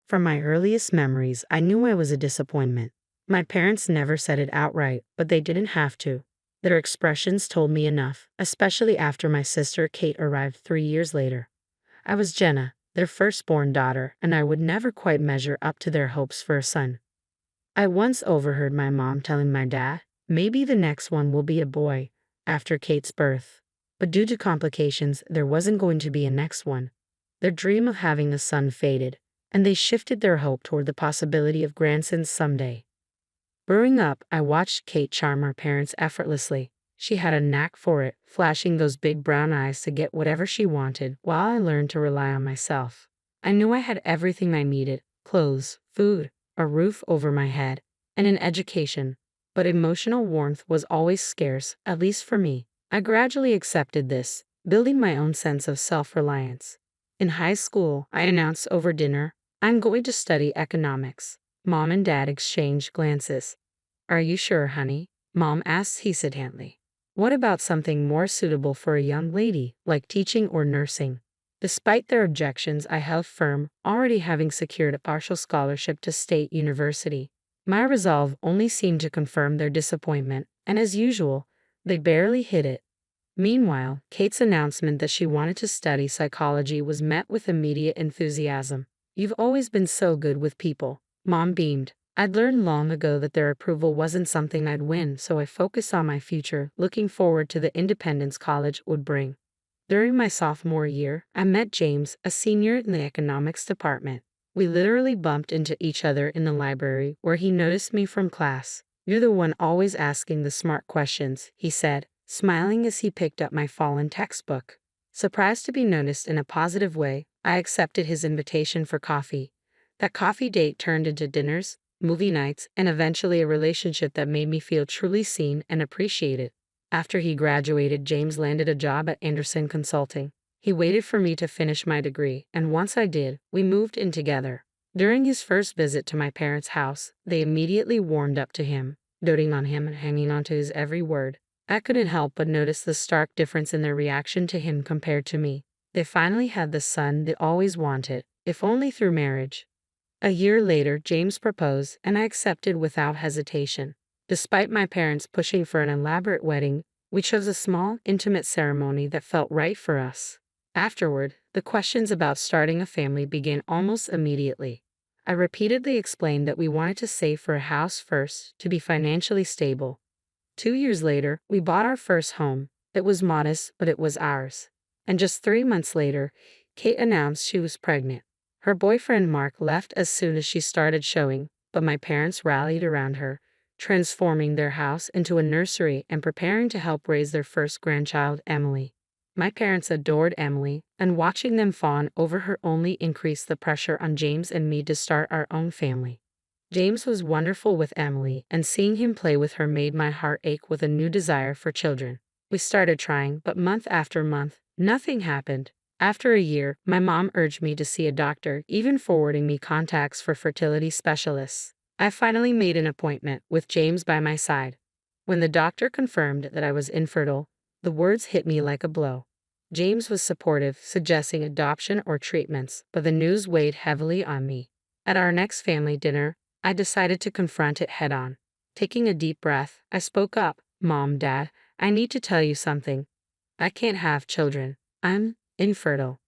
From my earliest memories, I knew I was a disappointment. My parents never said it outright, but they didn't have to. Their expressions told me enough, especially after my sister Kate arrived 3 years later. I was Jenna, their firstborn daughter, and I would never quite measure up to their hopes for a son. I once overheard my mom telling my dad, maybe the next one will be a boy, after Kate's birth. But due to complications, there wasn't going to be a next one. Their dream of having a son faded, and they shifted their hope toward the possibility of grandsons someday. Growing up, I watched Kate charm our parents effortlessly. She had a knack for it, flashing those big brown eyes to get whatever she wanted, while I learned to rely on myself. I knew I had everything I needed: clothes, food, a roof over my head, and an education. But emotional warmth was always scarce, at least for me. I gradually accepted this, building my own sense of self-reliance. In high school, I announced over dinner, I'm going to study economics. Mom and Dad exchanged glances. Are you sure, honey? Mom asked hesitantly. What about something more suitable for a young lady, like teaching or nursing? Despite their objections, I held firm, already having secured a partial scholarship to State University. My resolve only seemed to confirm their disappointment, and as usual, they barely hid it. Meanwhile, Kate's announcement that she wanted to study psychology was met with immediate enthusiasm. You've always been so good with people. Mom beamed. I'd learned long ago that their approval wasn't something I'd win, so I focused on my future, looking forward to the independence college would bring. During my sophomore year, I met James, a senior in the economics department. We literally bumped into each other in the library, where he noticed me from class. You're the one always asking the smart questions, he said, smiling as he picked up my fallen textbook. Surprised to be noticed in a positive way, I accepted his invitation for coffee. That coffee date turned into dinners, movie nights, and eventually a relationship that made me feel truly seen and appreciated. After he graduated, James landed a job at Anderson Consulting. He waited for me to finish my degree, and once I did, we moved in together. During his first visit to my parents' house, they immediately warmed up to him, doting on him and hanging on to his every word. I couldn't help but notice the stark difference in their reaction to him compared to me. They finally had the son they always wanted, if only through marriage. A year later, James proposed, and I accepted without hesitation. Despite my parents pushing for an elaborate wedding, we chose a small, intimate ceremony that felt right for us. Afterward, the questions about starting a family began almost immediately. I repeatedly explained that we wanted to save for a house first, to be financially stable. 2 years later, we bought our first home. It was modest, but it was ours. And just 3 months later, Kate announced she was pregnant. Her boyfriend Mark left as soon as she started showing, but my parents rallied around her, transforming their house into a nursery and preparing to help raise their first grandchild, Emily. My parents adored Emily, and watching them fawn over her only increased the pressure on James and me to start our own family. James was wonderful with Emily, and seeing him play with her made my heart ache with a new desire for children. We started trying, but month after month, nothing happened. After a year, my mom urged me to see a doctor, even forwarding me contacts for fertility specialists. I finally made an appointment, with James by my side. When the doctor confirmed that I was infertile, the words hit me like a blow. James was supportive, suggesting adoption or treatments, but the news weighed heavily on me. At our next family dinner, I decided to confront it head-on. Taking a deep breath, I spoke up. Mom, Dad, I need to tell you something. I can't have children. I'm infertile.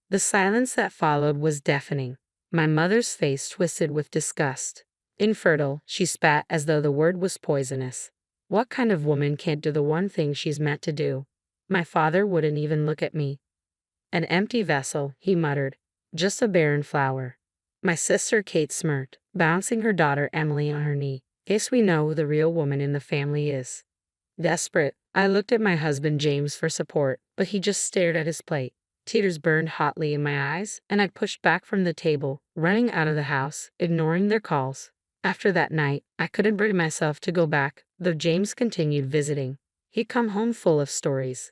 The silence that followed was deafening. My mother's face twisted with disgust. Infertile, she spat as though the word was poisonous. What kind of woman can't do the one thing she's meant to do? My father wouldn't even look at me. An empty vessel, he muttered. Just a barren flower. My sister Kate smirked, bouncing her daughter Emily on her knee. Guess we know who the real woman in the family is. Desperate, I looked at my husband James for support, but he just stared at his plate. Tears burned hotly in my eyes, and I pushed back from the table, running out of the house, ignoring their calls. After that night, I couldn't bring myself to go back, though James continued visiting. He'd come home full of stories.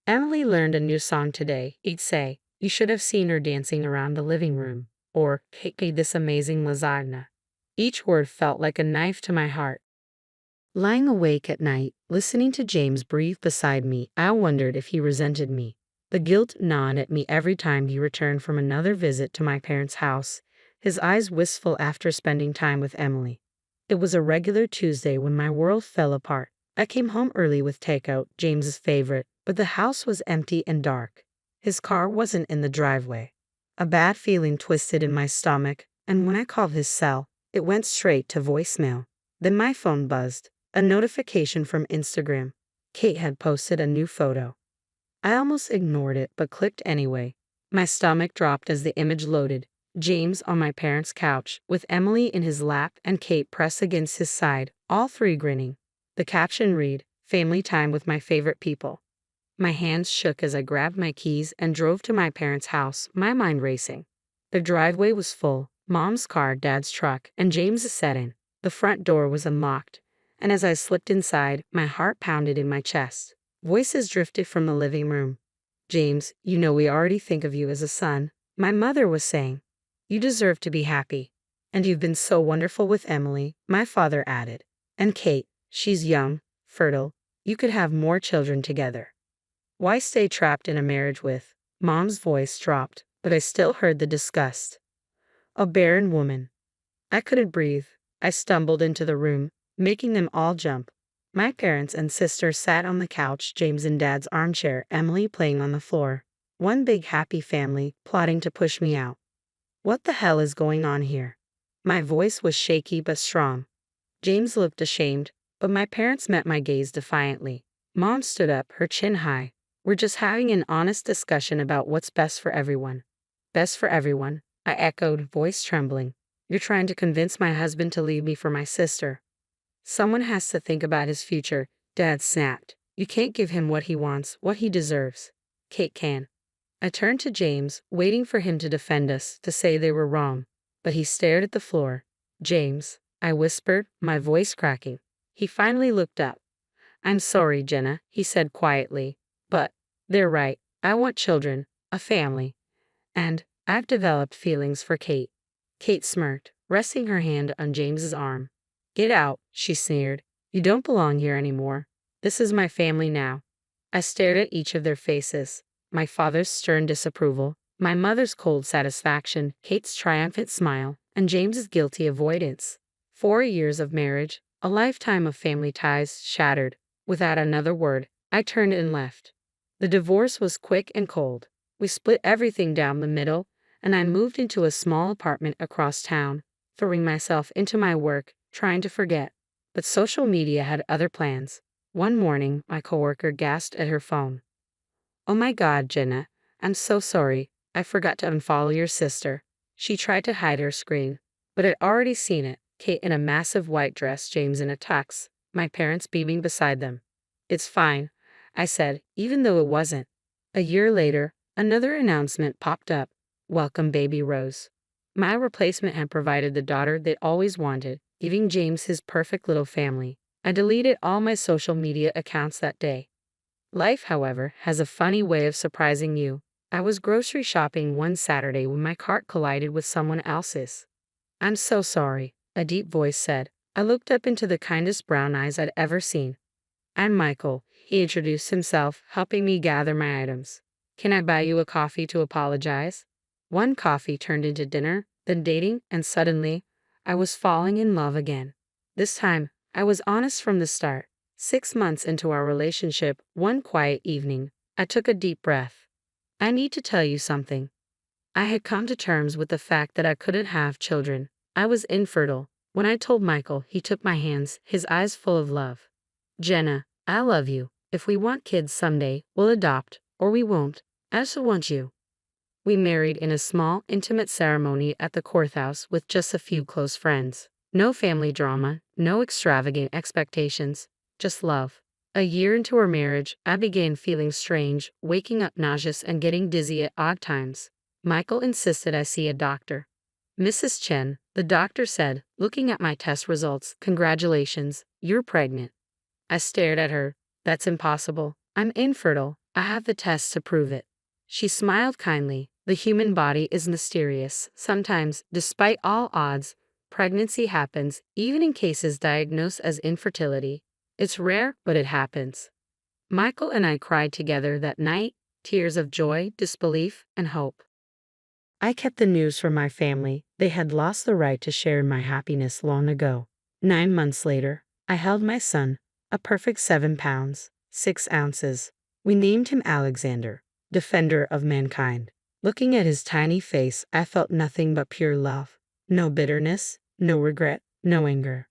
Emily learned a new song today, he'd say. You should have seen her dancing around the living room. Or, Kate made this amazing lasagna. Each word felt like a knife to my heart. Lying awake at night, listening to James breathe beside me, I wondered if he resented me. The guilt gnawed at me every time he returned from another visit to my parents' house, his eyes wistful after spending time with Emily. It was a regular Tuesday when my world fell apart. I came home early with takeout, James's favorite, but the house was empty and dark. His car wasn't in the driveway. A bad feeling twisted in my stomach, and when I called his cell, it went straight to voicemail. Then my phone buzzed. A notification from Instagram. Kate had posted a new photo. I almost ignored it but clicked anyway. My stomach dropped as the image loaded. James on my parents' couch, with Emily in his lap and Kate pressed against his side, all three grinning. The caption read, "Family time with my favorite people." My hands shook as I grabbed my keys and drove to my parents' house, my mind racing. The driveway was full, Mom's car, Dad's truck, and James's sat in. The front door was unlocked, and as I slipped inside, my heart pounded in my chest. Voices drifted from the living room. "James, you know we already think of you as a son," my mother was saying. "You deserve to be happy. And you've been so wonderful with Emily," my father added. "And Kate, she's young, fertile. You could have more children together. Why stay trapped in a marriage with—" Mom's voice dropped, but I still heard the disgust. "A barren woman." I couldn't breathe. I stumbled into the room, making them all jump. My parents and sister sat on the couch, James in Dad's armchair, Emily playing on the floor. One big happy family, plotting to push me out. What the hell is going on here? My voice was shaky but strong. James looked ashamed, but my parents met my gaze defiantly. Mom stood up, her chin high. "We're just having an honest discussion about what's best for everyone." "Best for everyone," I echoed, voice trembling. "You're trying to convince my husband to leave me for my sister." "Someone has to think about his future," Dad snapped. "You can't give him what he wants, what he deserves. Kate can." I turned to James, waiting for him to defend us, to say they were wrong. But he stared at the floor. "James," I whispered, my voice cracking. He finally looked up. "I'm sorry, Jenna," he said quietly. "But they're right. I want children, a family. And I've developed feelings for Kate." Kate smirked, resting her hand on James's arm. "Get out," she sneered. "You don't belong here anymore. This is my family now." I stared at each of their faces. My father's stern disapproval, my mother's cold satisfaction, Kate's triumphant smile, and James's guilty avoidance. 4 years of marriage, a lifetime of family ties shattered. Without another word, I turned and left. The divorce was quick and cold. We split everything down the middle, and I moved into a small apartment across town, throwing myself into my work, trying to forget. But social media had other plans. One morning, my coworker gasped at her phone. "Oh my God, Jenna, I'm so sorry. I forgot to unfollow your sister." She tried to hide her screen, but I'd already seen it. Kate in a massive white dress, James in a tux, my parents beaming beside them. "It's fine," I said, even though it wasn't. A year later, another announcement popped up. "Welcome, baby Rose." My replacement had provided the daughter they'd always wanted, giving James his perfect little family. I deleted all my social media accounts that day. Life, however, has a funny way of surprising you. I was grocery shopping one Saturday when my cart collided with someone else's. "I'm so sorry," a deep voice said. I looked up into the kindest brown eyes I'd ever seen. "I'm Michael," he introduced himself, helping me gather my items. "Can I buy you a coffee to apologize?" One coffee turned into dinner, then dating, and suddenly, I was falling in love again. This time, I was honest from the start. 6 months into our relationship, one quiet evening, I took a deep breath. "I need to tell you something." I had come to terms with the fact that I couldn't have children. I was infertile. When I told Michael, he took my hands, his eyes full of love. "Jenna, I love you. If we want kids someday, we'll adopt, or we won't. I just want you." We married in a small, intimate ceremony at the courthouse with just a few close friends. No family drama, no extravagant expectations. Just love. A year into our marriage, I began feeling strange, waking up nauseous and getting dizzy at odd times. Michael insisted I see a doctor. "Mrs. Chen," the doctor said, looking at my test results, "congratulations, you're pregnant." I stared at her. "That's impossible. I'm infertile. I have the tests to prove it." She smiled kindly. "The human body is mysterious. Sometimes, despite all odds, pregnancy happens, even in cases diagnosed as infertility. It's rare, but it happens." Michael and I cried together that night, tears of joy, disbelief, and hope. I kept the news from my family. They had lost the right to share in my happiness long ago. 9 months later, I held my son, a perfect 7 pounds, 6 ounces. We named him Alexander, defender of mankind. Looking at his tiny face, I felt nothing but pure love. No bitterness, no regret, no anger.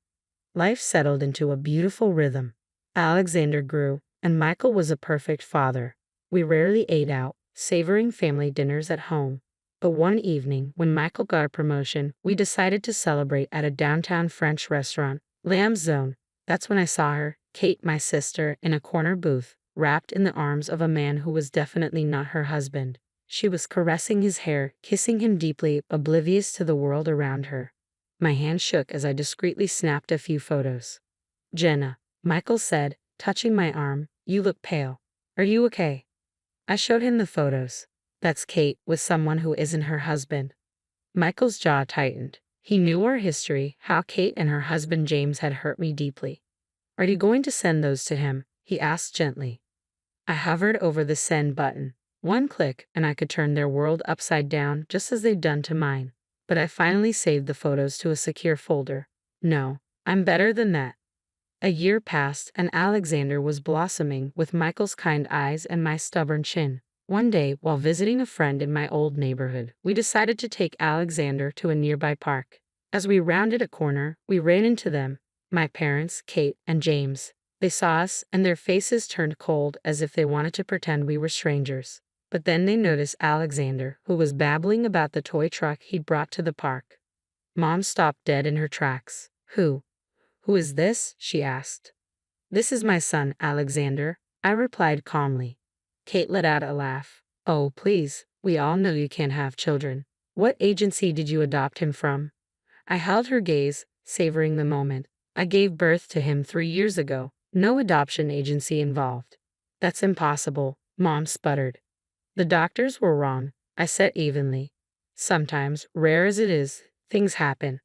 Life settled into a beautiful rhythm. Alexander grew, and Michael was a perfect father. We rarely ate out, savoring family dinners at home. But one evening, when Michael got a promotion, we decided to celebrate at a downtown French restaurant, Lamb's Zone. That's when I saw her, Kate, my sister, in a corner booth, wrapped in the arms of a man who was definitely not her husband. She was caressing his hair, kissing him deeply, oblivious to the world around her. My hand shook as I discreetly snapped a few photos. "Jenna," Michael said, touching my arm, "you look pale. Are you okay?" I showed him the photos. "That's Kate with someone who isn't her husband." Michael's jaw tightened. He knew our history, how Kate and her husband James had hurt me deeply. "Are you going to send those to him?" he asked gently. I hovered over the send button. One click, and I could turn their world upside down just as they'd done to mine. But I finally saved the photos to a secure folder. No, I'm better than that. A year passed, and Alexander was blossoming with Michael's kind eyes and my stubborn chin. One day, while visiting a friend in my old neighborhood, we decided to take Alexander to a nearby park. As we rounded a corner, we ran into them, my parents, Kate, and James. They saw us, and their faces turned cold as if they wanted to pretend we were strangers. But then they noticed Alexander, who was babbling about the toy truck he'd brought to the park. Mom stopped dead in her tracks. Who is this?" she asked. "This is my son, Alexander," I replied calmly. Kate let out a laugh. "Oh, please, we all know you can't have children. What agency did you adopt him from?" I held her gaze, savoring the moment. "I gave birth to him 3 years ago. No adoption agency involved." "That's impossible," Mom sputtered. "The doctors were wrong," I said evenly. "Sometimes, rare as it is, things happen."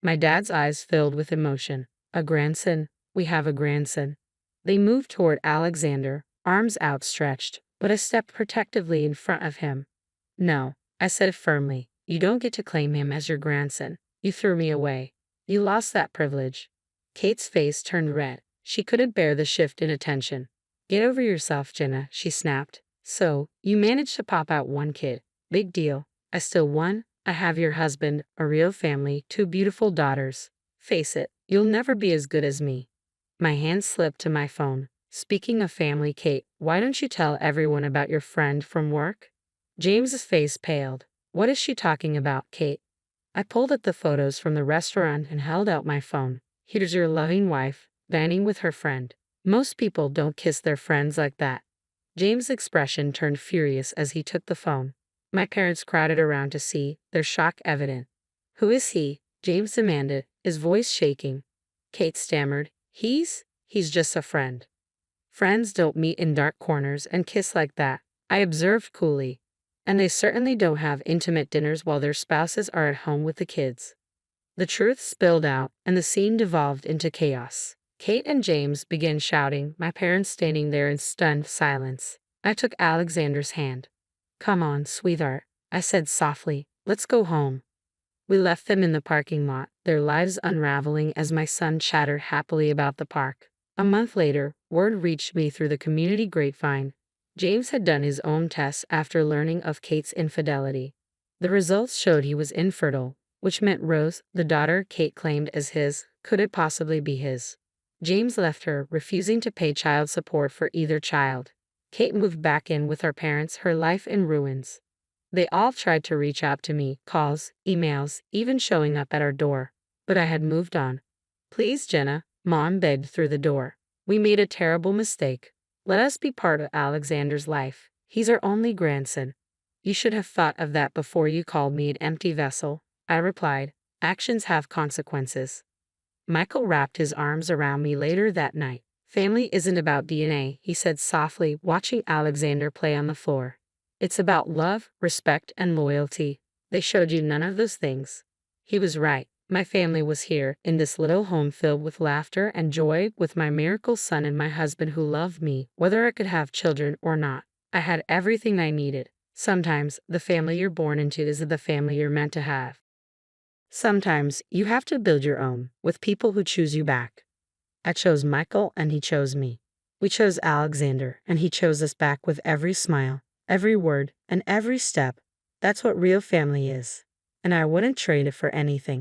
My dad's eyes filled with emotion. "A grandson? We have a grandson." They moved toward Alexander, arms outstretched, but I stepped protectively in front of him. "No," I said firmly. "You don't get to claim him as your grandson. You threw me away. You lost that privilege." Kate's face turned red. She couldn't bear the shift in attention. "Get over yourself, Jenna," she snapped. "So, you managed to pop out one kid. Big deal. I still won. I have your husband, a real family, 2 beautiful daughters. Face it, you'll never be as good as me." My hand slipped to my phone. "Speaking of family, Kate, why don't you tell everyone about your friend from work?" James's face paled. "What is she talking about, Kate?" I pulled at the photos from the restaurant and held out my phone. "Here's your loving wife, dining with her friend. Most people don't kiss their friends like that." James' expression turned furious as he took the phone. My parents crowded around to see, their shock evident. "Who is he?" James demanded, his voice shaking. Kate stammered, He's just a friend." "Friends don't meet in dark corners and kiss like that," I observed coolly. "And they certainly don't have intimate dinners while their spouses are at home with the kids." The truth spilled out, and the scene devolved into chaos. Kate and James began shouting, my parents standing there in stunned silence. I took Alexander's hand. "Come on, sweetheart," I said softly. "Let's go home." We left them in the parking lot, their lives unraveling as my son chattered happily about the park. A month later, word reached me through the community grapevine. James had done his own tests after learning of Kate's infidelity. The results showed he was infertile, which meant Rose, the daughter Kate claimed as his, couldn't possibly be his. James left her, refusing to pay child support for either child. Kate moved back in with her parents, her life in ruins. They all tried to reach out to me, calls, emails, even showing up at our door. But I had moved on. "Please, Jenna," Mom begged through the door. "We made a terrible mistake. Let us be part of Alexander's life. He's our only grandson." "You should have thought of that before you called me an empty vessel," I replied. "Actions have consequences." Michael wrapped his arms around me later that night. "Family isn't about DNA," he said softly, watching Alexander play on the floor. "It's about love, respect, and loyalty. They showed you none of those things." He was right. My family was here, in this little home filled with laughter and joy, with my miracle son and my husband who loved me, whether I could have children or not. I had everything I needed. Sometimes the family you're born into is the family you're meant to have. Sometimes you have to build your own with people who choose you back. I chose Michael and he chose me. We chose Alexander and he chose us back with every smile, every word, and every step. That's what real family is. And I wouldn't trade it for anything.